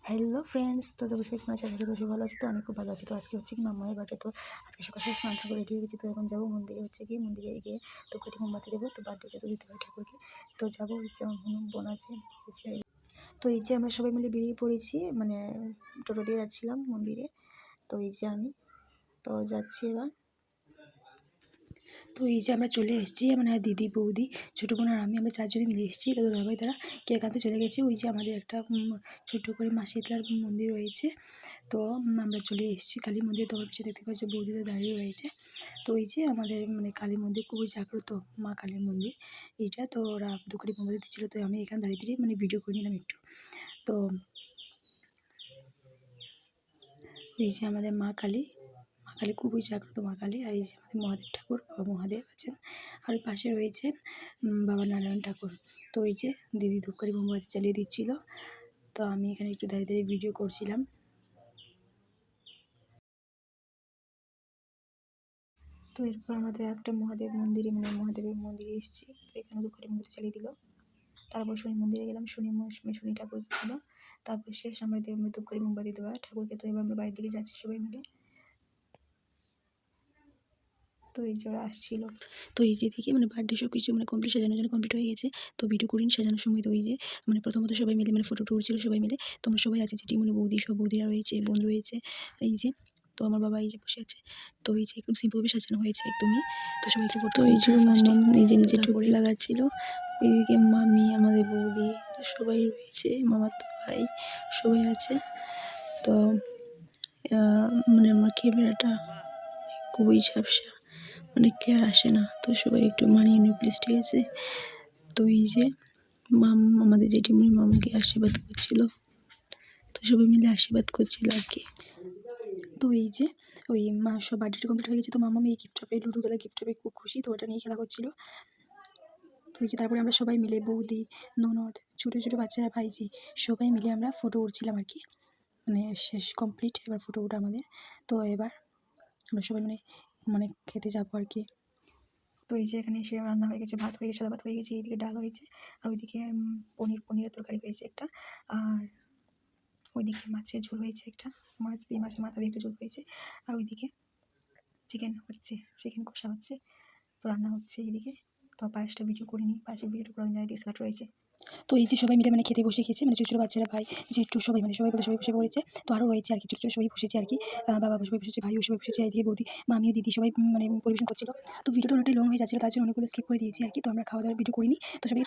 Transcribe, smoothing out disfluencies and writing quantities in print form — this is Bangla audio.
হ্যালো ফ্রেন্ডস, তো অবশ্যই কোনো চাকরি বসে ভালো আছে। তো আমি খুব ভালো আছি। তো আজকে হচ্ছে কি মামার বার্থডে। তো আজকে সকাল থেকে স্নান করে রেডি হয়ে গেছি। তো এখন যাবো মন্দিরে, হচ্ছে কি মন্দিরে গিয়ে তো কটি মোমবাতি দেবো। তো বার্থডে যত দিতে হয় ঠাকুরকে। তো যাবো, যেমন বোন আছে। তো এই যে আমরা সবাই মিলে বেরিয়ে পড়েছি, মানে টোটো দিয়ে যাচ্ছিলাম মন্দিরে। তো এই যে আমি তো যাচ্ছি এবার। তো এই যে আমরা চলে এসেছি, মানে দিদি, বৌদি, ছোটো বোন আর আমি চারজনে মিলে এসেছি। তো দাদাভাই তারা কেক আনতে চলে গেছে। ওই যে আমাদের একটা ছোট্ট করে মা শীতলার মন্দির রয়েছে। তো আমরা চলে এসেছি কালী মন্দির। তোমার পিছনে দেখতে পাচ্ছি বৌদিদের দাঁড়িয়ে রয়েছে। তো এই যে আমাদের মানে কালী মন্দির খুবই জাগ্রত মা কালীর মন্দির এইটা। তো ওরা দুপুরে মোমবাতি দিচ্ছিলো। তো আমি এখানে দাঁড়িয়ে মানে ভিডিও করে নিলাম একটু। তো এই যে আমাদের মা কালী খুবই জাগ্রত মা কালী। আর এই যে আমাদের মহাদেব ঠাকুর, বাবা মহাদেব আছেন। আর ওই পাশে রয়েছেন বাবা নারায়ণ ঠাকুর। তো এই যে দিদি ধূপ করে মোমবাতি জ্বালিয়ে দিচ্ছিল। তো আমি এখানে একটু দাঁড়িয়ে দাঁড়িয়ে ভিডিও করছিলাম। তো এরপর আমাদের একটা মহাদেব মন্দিরে, মানে মহাদেবের মন্দিরে এসেছি। তো এখানে ধূপ করে মোমবাতি জ্বালিয়ে দিল। তারপর শনি মন্দিরে গেলাম, শনি ঠাকুরকে ছিল। তারপর শেষ আমরা ধূপ করে মোমবাতি দেওয়া ঠাকুরকে। তো এবার আমরা বাড়ির দিকে যাচ্ছি সবাই মিলে। তো এই যে ওরা আসছিল। তো এই যে দেখি মানে বার্থডে সব কিছু মানে কমপ্লিট, সাজানোর জন্য কমপ্লিট হয়ে গেছে। তো ভিডিও করিনি সাজানোর সময়। তো এই যে মানে প্রথমত সবাই মিলে মানে ফটো উঠছিল সবাই মিলে। তো আমরা সবাই আছি, যেটি মানে বৌদি, সব বৌদিরা রয়েছে, বোন রয়েছে। এই যে তো আমার বাবা এই যে বসে আছে। তো এই যে একদম সিম্পলভাবে সাজানো হয়েছে একদমই। তো সবাই একটু ফটো, এই যে মামা নিজে নিজে টুপি লাগাচ্ছিল। এইদিকে মামি, আমাদের বৌদি, তো সবাই রয়েছে, মামার তো ভাই সবাই আছে। তো মানে আমার ক্যামেরাটা খুবই ঝাপসা, মানে ক্লিয়ার আসে না। তো সবাই একটু মানিয়ে নিও প্লিজ, ঠিক আছে। তো এই যে আমাদের জেঠিমণি মামাকে আশীর্বাদ করছিল। তো সবাই মিলে আশীর্বাদ করছিল আর কি। তো এই যে ওই মা সব বার্থডে কমপ্লিট হয়ে গেছে। তো মামা এই গিফটটা পেয়ে, লুডো খেলা গিফটটা পেয়ে খুব খুশি। তো ওটা নিয়ে খেলা করছিল। তো এই যে তারপরে আমরা সবাই মিলে বৌদি, ননদ, ছোটো ছোটো বাচ্চারা, ভাইজি, সবাই মিলে আমরা ফটো উঠছিলাম আর কি। মানে শেষ কমপ্লিট, এবার ফটো ওঠা আমাদের। তো এবার আমরা সবাই মানে খেতে যাবো আর কি। তো এই যে এখানে এসে রান্না হয়ে গেছে, ভাত হয়ে গেছে, সাদা ভাত হয়ে গেছে, এইদিকে ডাল হয়েছে, আর ওইদিকে পনিরের তরকারি হয়েছে একটা, আর ওইদিকে মাছের ঝোল হয়েছে একটা, মাছের মাথা দিয়ে একটা ঝোল হয়েছে, আর ওইদিকে চিকেন কষা হচ্ছে। তো রান্না হচ্ছে এইদিকে। তো পায়েসটা ভিডিও করিনি, পায়েসের ভিডিওটা করে দিকে স্টার্ট রয়েছে। তো এই যে সবাই মিলে মানে খেতে বসে গেছে, মানে ছোটো ছোটো বাচ্চারা, ভাই, জেঠু, সবাই মানে সবাই বসে পড়েছে। তো আরও রয়েছে আর কি, ছোটো ছোটো সবাই বসেছে আর কি। বাবা সবাই বসেছে, ভাইও সবাই বসেছে, এদিকে বৌদি, মামিও, দিদি সবাই মানে পরিবেশন করছিল। তো ভিডিওটা অনেকটাই লং হয়ে যাচ্ছিলো, তার জন্য অনেকগুলো স্কিপ করে দিয়েছি আর কি। তো আমরা খাওয়া দাওয়ার ভিডিও করিনি। তো সবাই